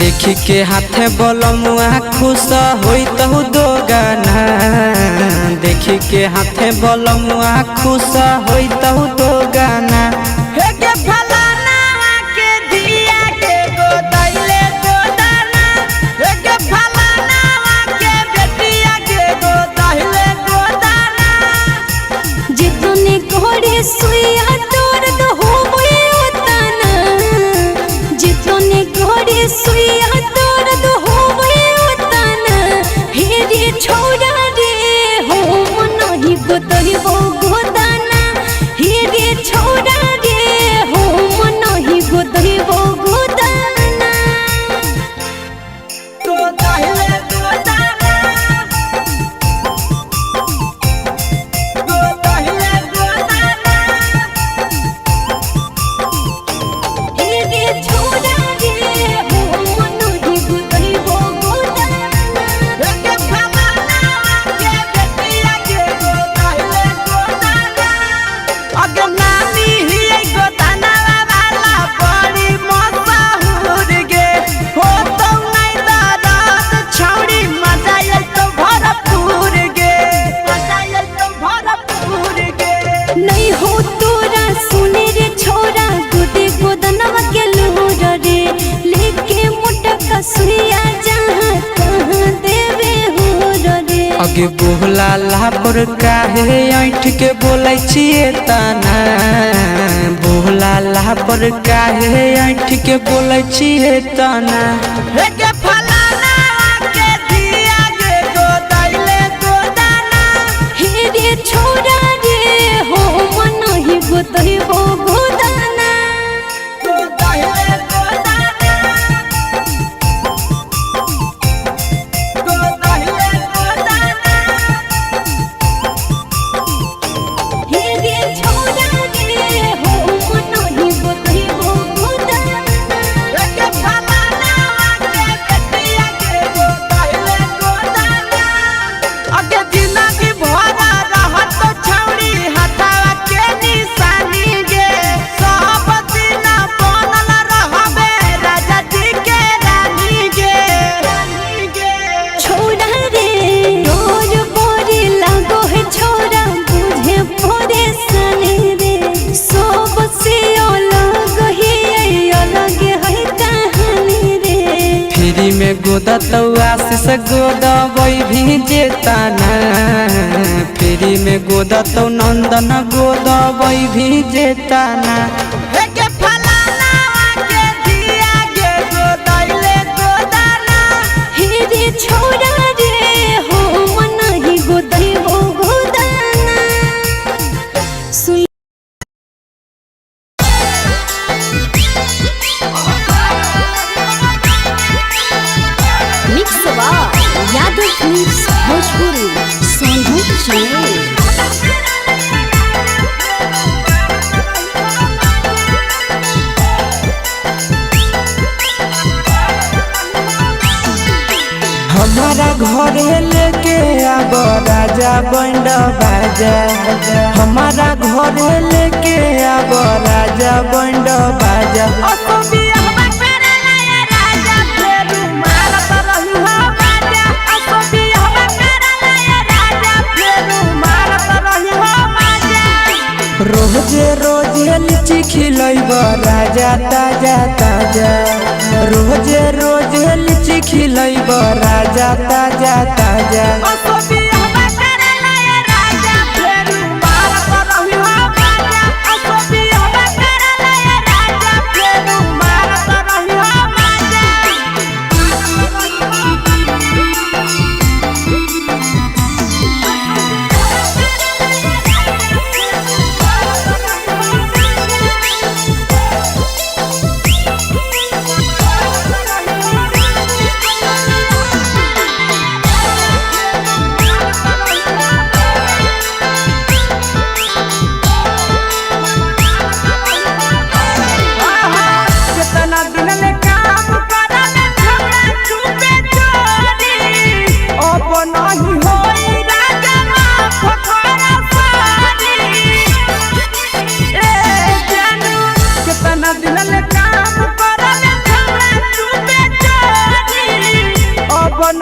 देखी के हाथे बलमुआ खुश होई तहु दो गाना। देखी के हाथे बलमुआ खुश होई तहु दो गाना। सुइया दर्द होवे उतना, जितने घड़ी सुइया दर्द होवे उतना। हे रे छोड़ा रे हो नहीं गोतही वो गोदाना। हे रे छोड़ा रे हो नहीं गोतही वो गोदाना। तो दाहिले गोदाना अगे बोला लापर काहे ऐठ के बोलै छिए तना। बोला लापर काहे ऐठ के बोलै छिए तना। हे रे छोड़ा रे हो नहीं गोतही वो गोदाना। गोदा तो आशीष गोदा वही भी जेताना। फ्री में गोदा तो नंदन गोदा वही भी जेताना। हे रे छोड़ा रे हो नहीं गोदही वो गोदाना। मिक्सवा यादव फिल्म्स भोजपुरी सोनू चमोली। हमारा घरे लेके आब राजा बंड बाजा। हमारा घरे लेके आब राजा बंड बाजा। रोजे रोजे लीची खिलैब राजा ताजा ताजा। रोजे रोजे लीची खिलैब राजा ताजा ताजा।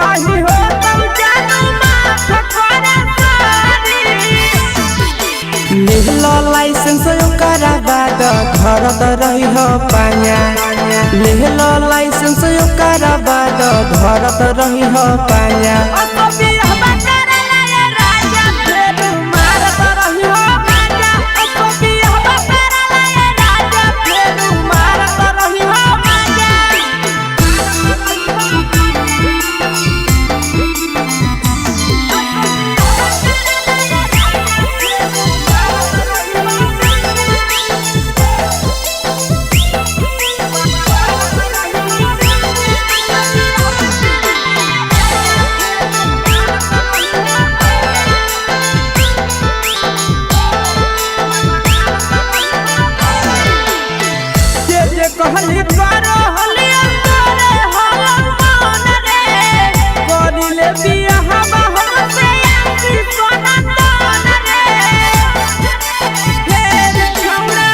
नहीं हो तब जानू माफ करे सारी लेहलो लाइसेंस ओकरा बाद घर त रही हो पाया लेहलो लाइसेंस ओकरा बाद घर त रही हो पाया कहली करो हलिया करे हलम मन रे करिले बियाह हमसे आसी सोना तन रे फेर छौड़ा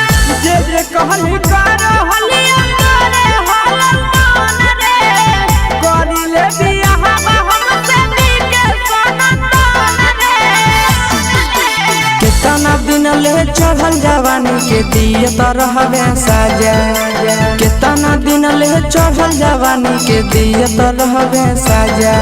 जे कहली करो हलिया करे हलम मन रे करिले बियाह हमसे नीके सोना तन रे कितना दिन ले चढ़ल जवानी के दिए त रहबे साजा कितना दिन ले चढ़ल जवानी के दिए त रहबे साजा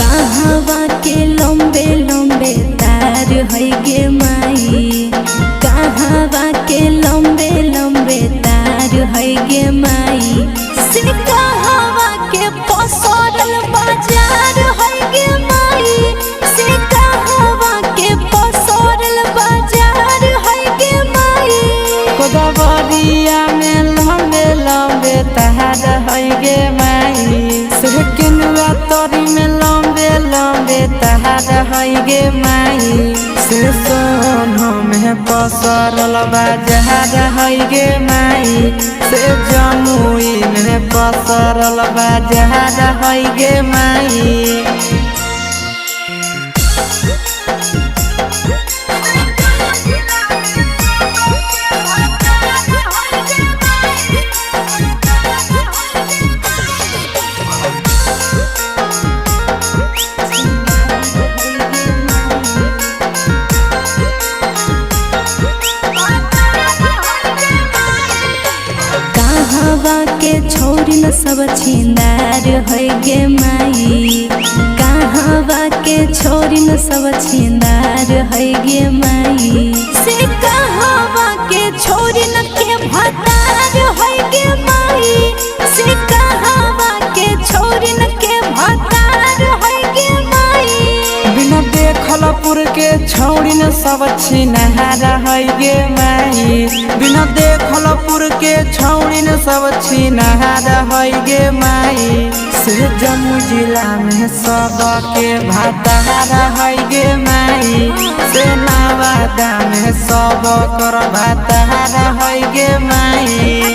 कहवा के लंबे लंबे तार है गे माई कहवा के लंबे लंबे तार है गे माई से कहवा के पसरल बाजार है गे माई से कहवा के पसरल बाजार है गे माई कोदबरिया में लंबे लंबे तार है गे माई से किनुआ तोरी में लंबे लंबे तार है गे माई से सोनो में पसरल बाजार है गे माई से जमुई में पसरल बाजार है गे माई के छोरी न सब छिंदार है गे माई कहवा के छोरी न सब छिंदार है गे माई से कहवा के छोरी न के भतार है गे माई से कहवा के छोरी न के भतार है गे माई बिना देखलपुर के छौड़ी न सब छिनहार है गे माई बिना देखलपुर के छौड़ी न सब छिनहार है गे माई से जम्मू जिला में सब के भतार है गे माई से नवादा में सब कर भतार है गे माई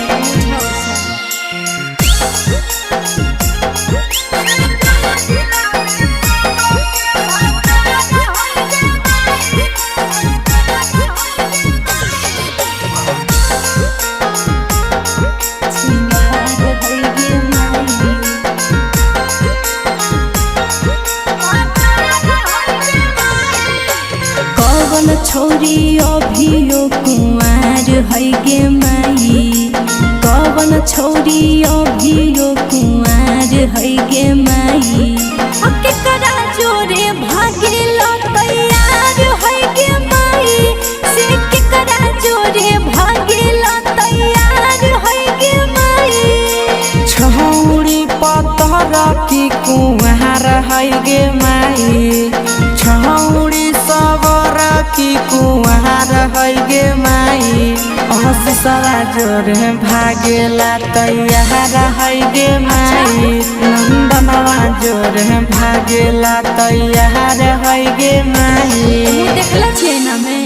छोरी अभियो कुंवार है गे माई कवन छोरी अभियो कुंवार है गे माई केकरा जोरे भागेल तैयार है गे माई से केकरा जोरे भागेल तैयार है गे माई छौड़ी पतर की कुंवार है गे माई छौड़ी सबर की की कुआर है गे माई हसवा जोर भागेला तैयार है गे माई नंदनवा जोर भागेला तैयार है गे माई देखला छे ना मैं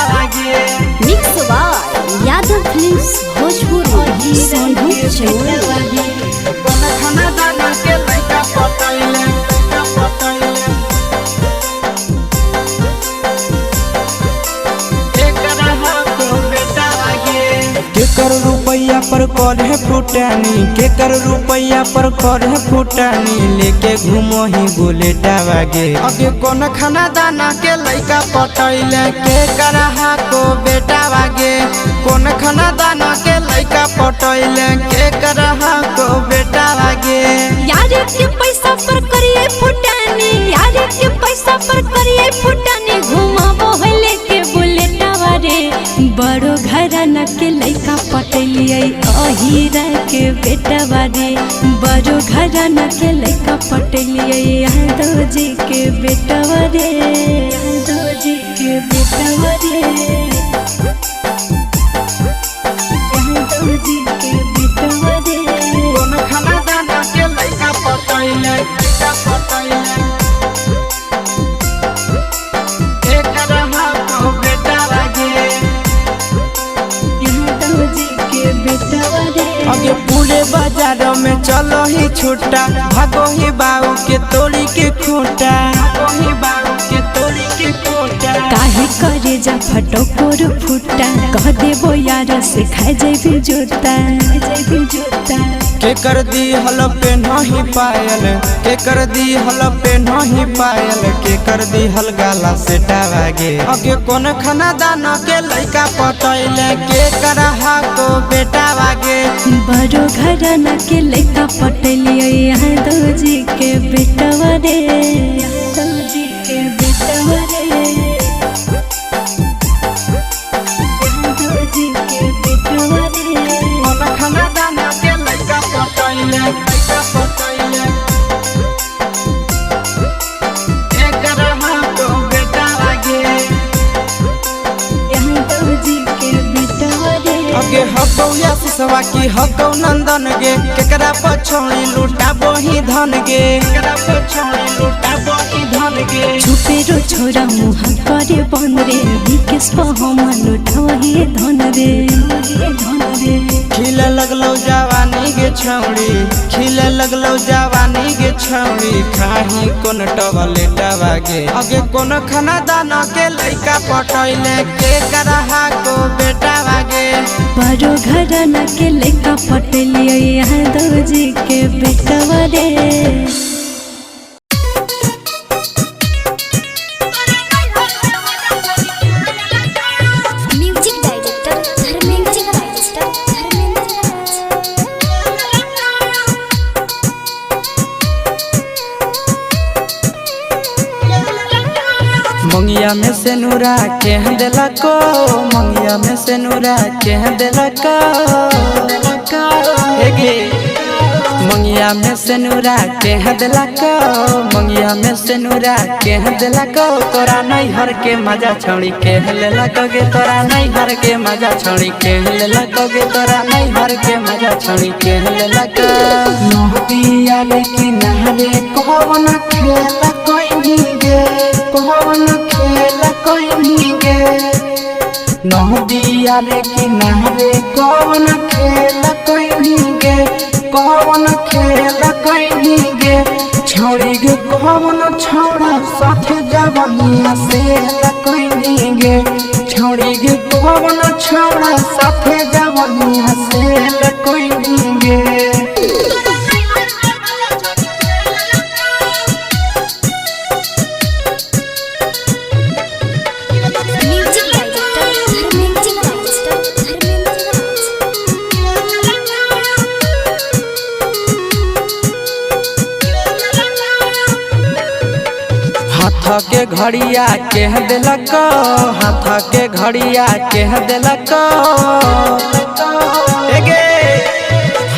mix by Yadav films Bhojpur और सोनू चौरसिया खाना दाना के लइका पटैले केकर रुपैया पर करे फुटानी केकर रुपैया पर करे फुटानी लेके घूमो ही बुलेटा वागे अगे कौन खाना दाना के लइका पटैले केकर को बेटा वागे कौन खाना दाना के लइका पटैले केकर को बेटा वागे यार के पैसा पर करिए फुटानी यार के पैसा पर करिए फुटानी घुमाबो है लेके बुलेटा वारे बड़ो घराना के लइका पटलिए अहीरा के बेटा बारे बड़ो घराना के लइका पटलिए यादव जी के बेटा बारे यादव जी के बेटा बारे यादव जी के बेटा बारे कौन खाना दाना के लइका पटैले अगे पूरे बाजार में चलो ही छुट्टा भागो ही बाऊ के तोड़ी के खूंटा भागो ही बाऊ के तोड़ी के खूंटा काहे करे जा फटोकोर फुटा कह देबो यार से खाए जेबी जोता के कर दी हल पे नहीं पायल के कर दी हल पे नहीं पायल के कर दी हल गाला से टावागे अगे कौन खाना दाना के लइका पटैले के करहा को बेटा वागे बड़ो घराना के लइका पटलिए यादव जी के बेटा रे यादव जी के बेटा रे यादव जी के बेटा रे कौन खाना दाना के लइका पटैले के करहा को बेटा वागे यादव जी के बेटा रे अगे हकौ या सिसवा की हकौ नंदन गे केकरा पछौड़ी लूटा बोही धन गे केकरा पछौड़ी लूटा बोही धन गे छुपे रो छोरा मुह करे बन रे विकेश पहमन उठवही धन रे खिले लगलो जवानी गे छौड़ी खिले लगलो जवानी गे छौड़ी खाही कोन टवले टवागे अगे कोन खाना दाना के लइका पटैले के करहा को बेटा वागे बड़ो घराना के लइका पटलिए यादव जी के बेटा रे म्यूजिक डायरेक्टर धर्मेंद्र मंगिया में से नूरा के देलको मंगिया में से नूरा के देलको हेगे मंगिया में से नूरा के देलको मंगिया में से नूरा के देलको तोरा नहीं हर के मजा छोड़ी के लेलको गे तोरा नहीं हर के मजा छोड़ी के लेलको गे तोरा नहीं हर के मजा छोड़ी के लेलको नहतिया लेकिन नहरे कौन खेला कोई गे कौन खेला कोई गे नहदिया रे किनारे कौन खेला कोई गे कौन खेला कोई गे छोड़ी गे कौन छोड़ा साथ जवानिया से कोई गे छोड़ी गे कौन छोड़ा साथ जवानिया से कोई गे हाथ के घड़िया के दिलक हाथ के घड़िया के दिलक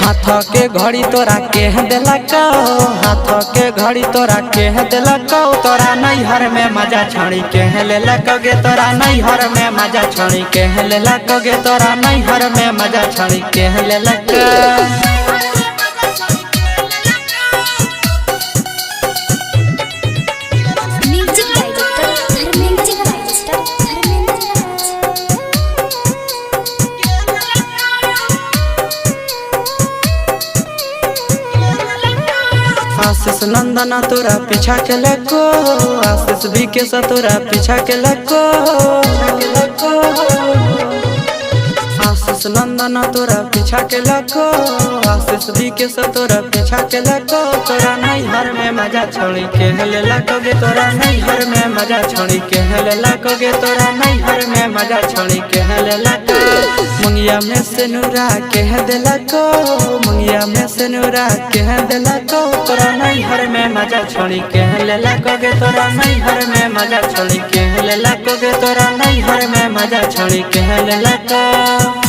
हाथ के घड़ी तोरा के दिलक, हाथ के घड़ी तोरा के दिलक, तोरा नैहर में मजा छड़ी के लेलक गे, तोरा नैहर में मजा छड़ी के लेलक गे, तोरा नैहर में मजा छड़ी के लेलक। म्यूजिक डायरेक्टर धर्मेंद्र राज। आशीष नंदना तोरा पीछा के लको, आशीष भी के तोरा पीछा के लको, आशीष नंदना तोरा पीछा के लको, आशीष भी के तोरा पीछा के लको, तोरा नैहर में मजा छोड़ी के लेलक गे, तोरा नैहर में मजा छोड़ी के लेलक गे, तोरा नैहर में मजा छोड़ी के लेलक। मुंगिया में से नूरा के दिलक, मुंगिया में से नूरा के दिलक, तोरा नैहर में मजा छोड़ी के लेलक गे, तोरा नैहर में मजा छोड़ी के लेलक गे, तोरा नैहर में मजा छोड़ी के लेलक।